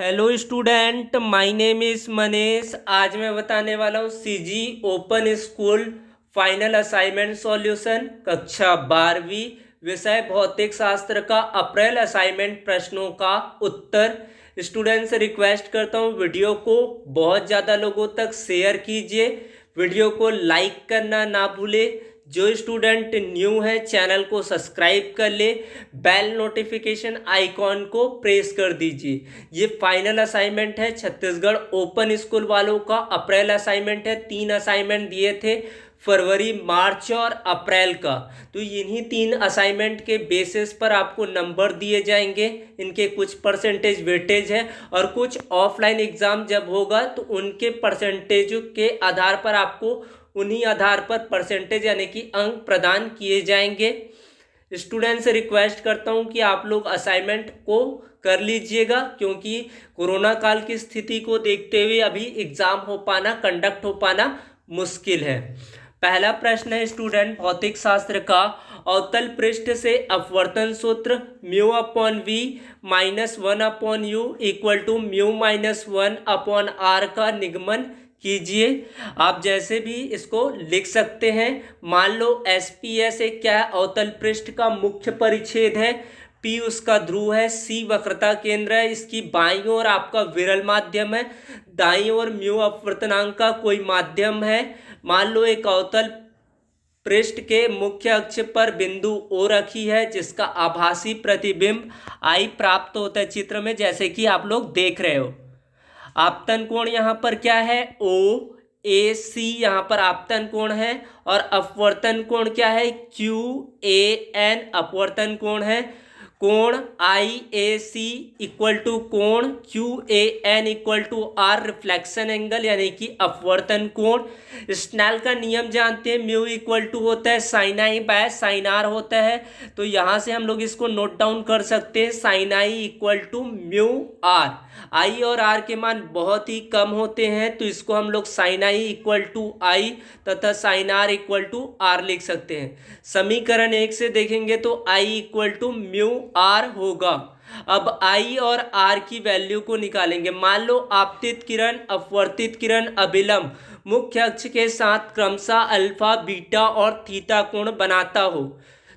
Hello student, my name is Manish. आज मैं बताने वाला हूँ CG open school final assignment solution कक्षा 12वीं विषय भौतिक शास्त्र का अप्रैल असाइनमेंट प्रश्नों का उत्तर। स्टूडेंट से रिक्वेस्ट करता हूँ वीडियो को बहुत ज़्यादा लोगों तक शेयर कीजिए, वीडियो को लाइक करना ना भूले। जो स्टूडेंट न्यू है चैनल को सब्सक्राइब कर ले, बेल नोटिफिकेशन आइकॉन को प्रेस कर दीजिए। ये फाइनल असाइनमेंट है छत्तीसगढ़ ओपन स्कूल वालों का, अप्रैल असाइनमेंट है। 3 असाइनमेंट दिए थे, फरवरी, मार्च और अप्रैल का। तो इन्हीं 3 असाइनमेंट के बेसिस पर आपको नंबर दिए जाएंगे। इनके कुछ परसेंटेज वेटेज है और कुछ ऑफलाइन एग्जाम जब होगा तो उनके परसेंटेज के आधार पर आपको उन्हीं आधार पर परसेंटेज यानी कि अंक प्रदान किए जाएंगे। स्टूडेंट से रिक्वेस्ट करता हूं कि आप लोग असाइनमेंट को कर लीजिएगा, क्योंकि कोरोना काल की स्थिति को देखते हुए अभी एग्जाम कंडक्ट हो पाना मुश्किल है। पहला प्रश्न है स्टूडेंट भौतिक शास्त्र का, अवतल पृष्ठ से अपवर्तन सूत्र mu upon V minus 1 upon U equal to mu minus 1 upon R का निगमन कीजिए। आप जैसे भी इसको लिख सकते हैं। मान लो एसपीएस एक क्या है, अवतल पृष्ठ का मुख्य परिच्छेद है, पी उसका ध्रुव है, सी वक्रता केंद्र है, इसकी बाईं ओर आपका विरल माध्यम है, दाईं ओर म्यू अपवर्तनांक का कोई माध्यम है। मान लो एक अवतल पृष्ठ के मुख्य अक्ष पर बिंदु ओ रखी है जिसका आभासी प्रतिबिंब आई प्राप्त होता है चित्र में, जैसे कि आप लोग देख रहे हो। आपतन कोण यहाँ पर क्या है, ओ ए सी यहाँ पर आपतन कोण है, और अपवर्तन कोण क्या है, क्यू ए एन अपवर्तन कोण है। कोण I A C equal to कोण Q A N equal to R reflection angle यानी कि अपवर्तन कोण। स्नेल का नियम जानते हैं, म्यू इक्वल टू होता है sine I by sine R होता है। तो यहाँ से हम लोग इसको नोट डाउन कर सकते हैं, sine I equal to mu r. I और आर के मान बहुत ही कम होते हैं तो इसको हम लोग sine I equal to I तथा sine R equal to R लिख सकते हैं। समीकरण 1 से देखेंगे तो I equal to mu R होगा। अब आई और आर की वैल्यू को निकालेंगे। मान लो आपतित किरण अपवर्तित किरण अभिलंब मुख्य अक्ष के साथ क्रमशः अल्फा बीटा और थीटा कोण बनाता हो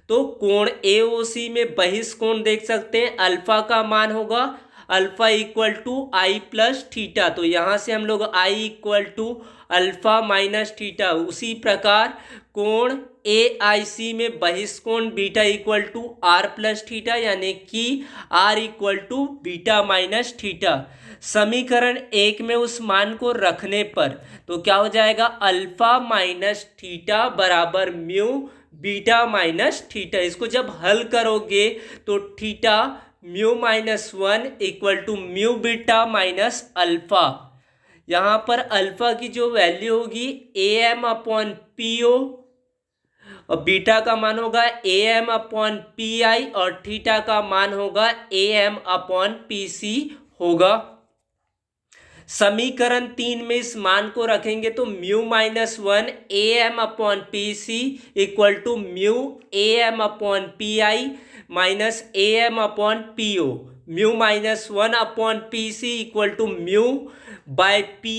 तो कोण एओसी में बहिष्कोण देख सकते हैं। अल्फा का मान होगा alpha equal to i plus theta, तो यहाँ से हम लोग i equal to alpha minus theta. उसी प्रकार कोण ए आई सी में बहिष्कोण beta equal to r plus theta यानी कि r equal to beta minus theta. समीकरण 1 में उस मान को रखने पर तो क्या हो जाएगा, अल्फा माइनस थीटा बराबर म्यू बीटा माइनस थीटा। इसको जब हल करोगे तो theta mu minus 1 equal to mu beta minus alpha. यहाँ पर अल्फा की जो वैल्यू होगी A M upon P O और बीटा का मान होगा A M upon P I और थीटा का मान होगा A M upon P C होगा। समीकरण 3 में इस मान को रखेंगे तो mu minus 1 A M upon P C equal to mu A M upon P I minus A M upon P O. Mu minus 1 upon P C equal to mu by P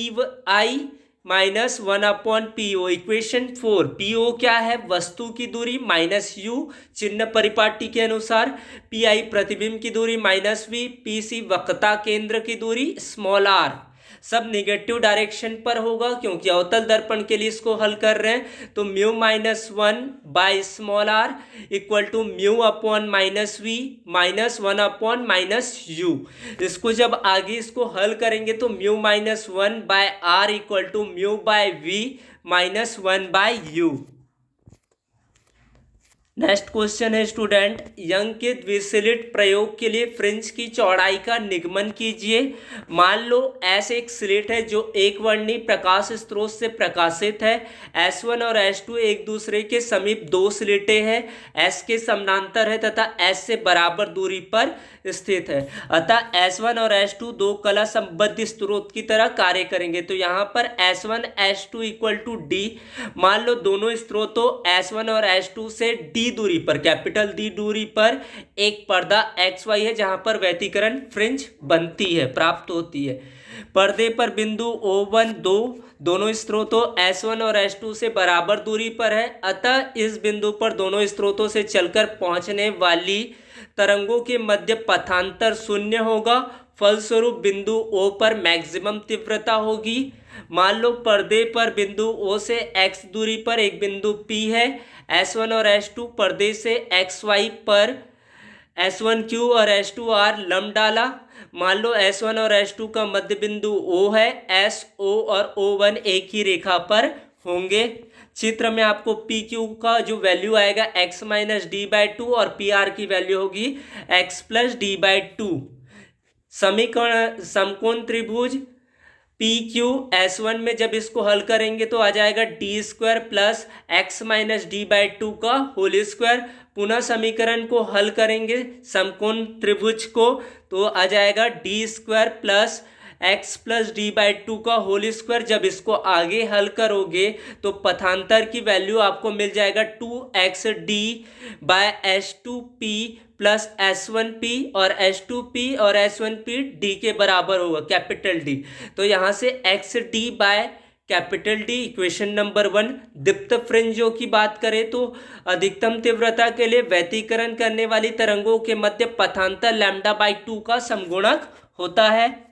I minus 1 upon P O. Equation 4, P O क्या है, वस्तु की दूरी minus you चिन्ह परिपाटी के अनुसार, P I प्रतिबिंब की दूरी माइनस वी, पी सी वक्रता केंद्र की दूरी स्मॉल आर। सब निगेटिव डायरेक्शन पर होगा क्योंकि अवतल दर्पण के लिए इसको हल कर रहे हैं। तो mu minus 1 by small R equal to mu upon minus V minus 1 upon minus U. इसको जब आगे इसको हल करेंगे तो mu minus 1 by R equal to mu by V minus 1 by U. Next question है स्टूडेंट, यंग के द्विसलिट प्रयोग के लिए फ्रिंज की चौड़ाई का निगमन कीजिए। मान लो एस एक स्लिट है जो एक वर्णी प्रकाश स्रोत से प्रकाशित है। S1 और S2 एक दूसरे के समीप 2 स्लिटें हैं, S के समानांतर है तथा S से बराबर दूरी पर स्थित है। अतः S1 और S2 दो कला संबद्ध स्रोत की तरह कार्य करेंगे। तो यहाँ पर S1 S2 equal to D. मान लो दोनों स्रोतों S1 और S2 से डी डी दूरी पर, कैपिटल डी दूरी पर एक पर्दा एक्स वाई है जहां पर व्यतिकरण फ्रिंज बनती है, प्राप्त होती है। पर्दे पर बिंदु O1 दोनों स्रोतों S1 और S2 से बराबर दूरी पर है, अतः इस बिंदु पर दोनों स्रोतों से चलकर पहुंचने वाली तरंगों के मध्य पथांतर शून्य होगा, फलस्वरूप बिंदु O पर मैक्सिमम तीव्रता होगी। मान लो पर्दे पर बिंदु O से x दूरी पर एक बिंदु P है, S1 और S2 पर्दे से XY पर S1Q और S2R लंब डाला। मान लो S1 और S2 का मध्य बिंदु O है, SO और O1 एक ही रेखा पर होंगे। चित्र में आपको PQ का जो वैल्यू आएगा x माइनस d/2 और PR की वैल्यू होगी x प्लस d/2। समीकरण समकोण त्रिभुज PQS1 में जब इसको हल करेंगे तो आ जाएगा d² plus x minus d/2 का होल स्क्वायर। पुनः समीकरण को हल करेंगे समकोण त्रिभुज को तो आ जाएगा d² plus x plus d/2 का होल स्क्वायर। जब इसको आगे हल करोगे तो पथांतर की वैल्यू आपको मिल जाएगा 2xd/S2p प्लस S1p और S2p और S1p d के बराबर होगा, कैपिटल D। तो यहाँ से xd/कैपिटल D इक्वेशन नंबर 1। दीप्त फ्रिंजों की बात करें तो अधिकतम तीव्रता के लिए व्यतिकरण करने वाली तरंगों के मध्य पथांतर λ/2 का समगुणक होता है।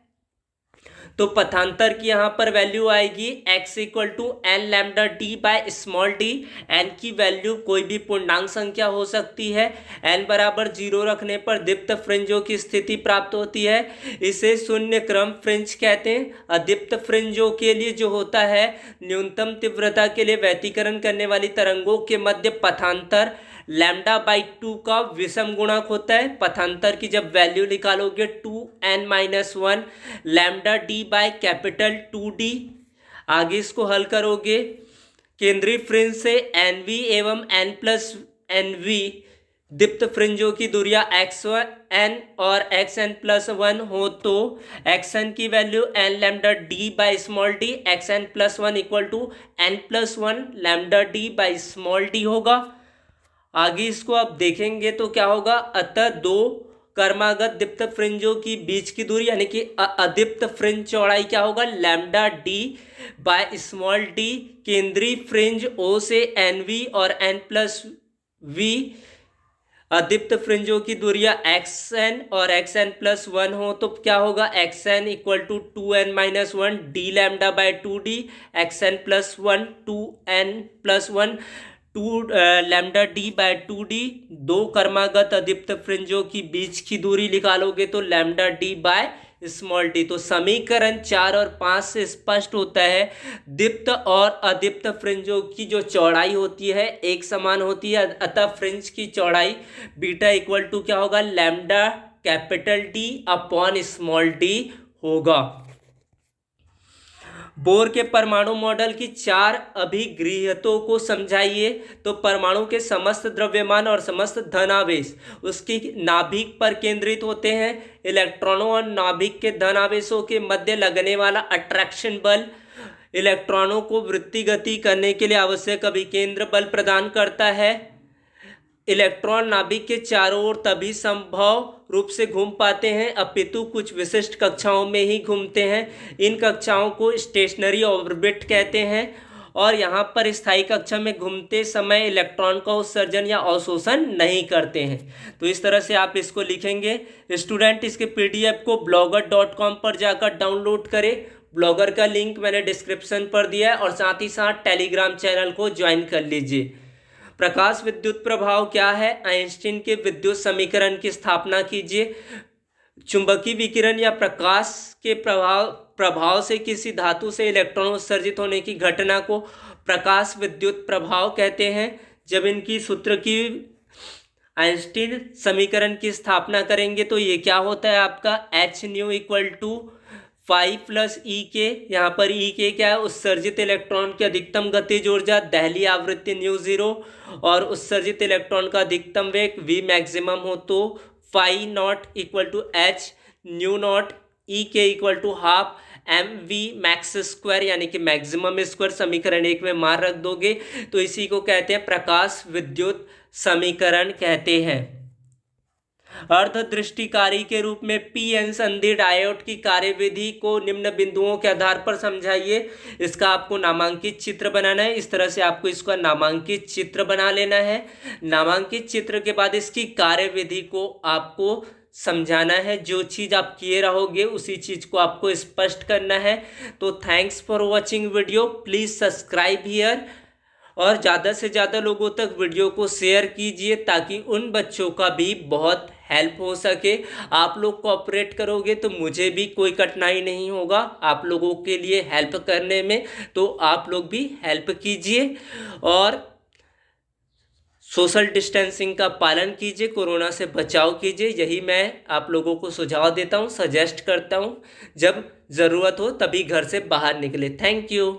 तो पथांतर की यहाँ पर वैल्यू आएगी x equal to n lambda D by small D. n की वैल्यू कोई भी पूर्णांक संख्या हो सकती है। n बराबर 0 रखने पर दीप्त फ्रिंजों की स्थिति प्राप्त होती है। इसे शून्य क्रम फ्रिंज कहते हैं। अदीप्त फ्रिंजों के लिए जो होता है न्यूनतम तीव्रता के लिए व्यतिकरण करने वाली तरंगों के मध्य पथांतर λ/2 का विषम गुणक होता है। पथांतर की जब वैल्यू निकालोगे 2n-1 lambda D by capital 2d। आगे इसको हल करोगे केंद्रीय फ्रिंज से NV एवं n+NV दीप्त फ्रिंजों की दूरियां xn और xn+1 हो तो xn की value n lambda D by small D, xn+1 equal to n+1 lambda D by small D होगा। आगे इसको आप देखेंगे तो क्या होगा, अतः दो कर्मागत दीप्त फ्रिंजों की बीच की दूरी यानी कि अदीप्त फ्रिंज चौड़ाई क्या होगा lambda D by small D. केंद्रीय फ्रिंज O से NV और n+V अदीप्त फ्रिंजों की दूरियां xn और xn+1 हो तो क्या होगा xn equal to 2n-1 d lambda by 2d, xn+1 2n+1 2 lambda D by 2d। दो कर्मागत अदीप्त फ्रिंजों की बीच की दूरी निकालोगे तो lambda D by small D. तो समीकरण 4 और 5 से स्पष्ट होता है दीप्त और अदीप्त फ्रिंजों की जो चौड़ाई होती है एक समान होती है, अतः फ्रिंज की चौड़ाई बीटा इक्वल टू क्या होगा lambda capital D upon small d होगा। बोर के परमाणु मॉडल की 4 अभिगृह्यतों को समझाइए। तो परमाणु के समस्त द्रव्यमान और समस्त धनावेश उसकी नाभिक पर केंद्रित होते हैं। इलेक्ट्रॉनों और नाभिक के धनावेशों के मध्य लगने वाला अट्रैक्शन बल इलेक्ट्रॉनों को वृत्ति गति करने के लिए आवश्यक अभिकेंद्र बल प्रदान करता है। इलेक्ट्रॉन नाभिक के चारों ओर तभी संभव रूप से घूम पाते हैं अपितु कुछ विशिष्ट कक्षाओं में ही घूमते हैं। इन कक्षाओं को स्टेशनरी ऑर्बिट कहते हैं और यहाँ पर स्थायी कक्षा में घूमते समय इलेक्ट्रॉन का उत्सर्जन या अवशोषण नहीं करते हैं। तो इस तरह से आप इसको लिखेंगे। स्टूडेंट इसके PDF को blogger.com पर जाकर डाउनलोड करें। ब्लॉगर का लिंक मैंने डिस्क्रिप्शन पर दिया है और साथ ही साथ टेलीग्राम चैनल को ज्वाइन कर लीजिए। प्रकाश विद्युत प्रभाव क्या है, आइंस्टीन के विद्युत समीकरण की स्थापना कीजिए। चुंबकीय विकिरण या प्रकाश के प्रभाव से किसी धातु से इलेक्ट्रॉन उत्सर्जित होने की घटना को प्रकाश विद्युत प्रभाव कहते हैं। जब इनकी सूत्र की आइंस्टीन समीकरण की स्थापना करेंगे तो ये क्या होता है आपका h nu equal to 5 plus E K. यहाँ पर ई के क्या है, उत्सर्जित इलेक्ट्रॉन की अधिकतम गतिज ऊर्जा, दहली आवृत्ति न्यू 0 और उत्सर्जित इलेक्ट्रॉन का अधिकतम वेग v मैक्सिमम हो तो phi not equal to h nu not E K equal to half mv max square यानी कि मैक्सिमम स्क्वायर। समीकरण 1 में मान रख दोगे तो इसी को कहते हैं प्रकाश विद्युत समीकरण कहते हैं। अर्धदृष्टिकारी के रूप में पी एन संधि डायोड की कार्यविधि को निम्न बिंदुओं के आधार पर समझाइए। इसका आपको नामांकित चित्र बनाना है। इस तरह से आपको इसका नामांकित चित्र बना लेना है। नामांकित चित्र के बाद इसकी कार्यविधि को आपको समझाना है। जो चीज़ आप किए रहोगे उसी चीज़ को आपको स्पष्ट करना है। तो thanks for watching video. Please subscribe here और ज़्यादा से ज़्यादा लोगों तक वीडियो को शेयर कीजिए ताकि उन बच्चों का भी बहुत हेल्प हो सके। आप लोग कोऑपरेट करोगे तो मुझे भी कोई कठिनाई नहीं होगा आप लोगों के लिए हेल्प करने में। तो आप लोग भी हेल्प कीजिए और सोशल डिस्टेंसिंग का पालन कीजिए, कोरोना से बचाव कीजिए। यही मैं आप लोगों को सुझाव देता हूँ, सजेस्ट करता हूँ। जब ज़रूरत हो तभी घर से बाहर निकले। Thank you.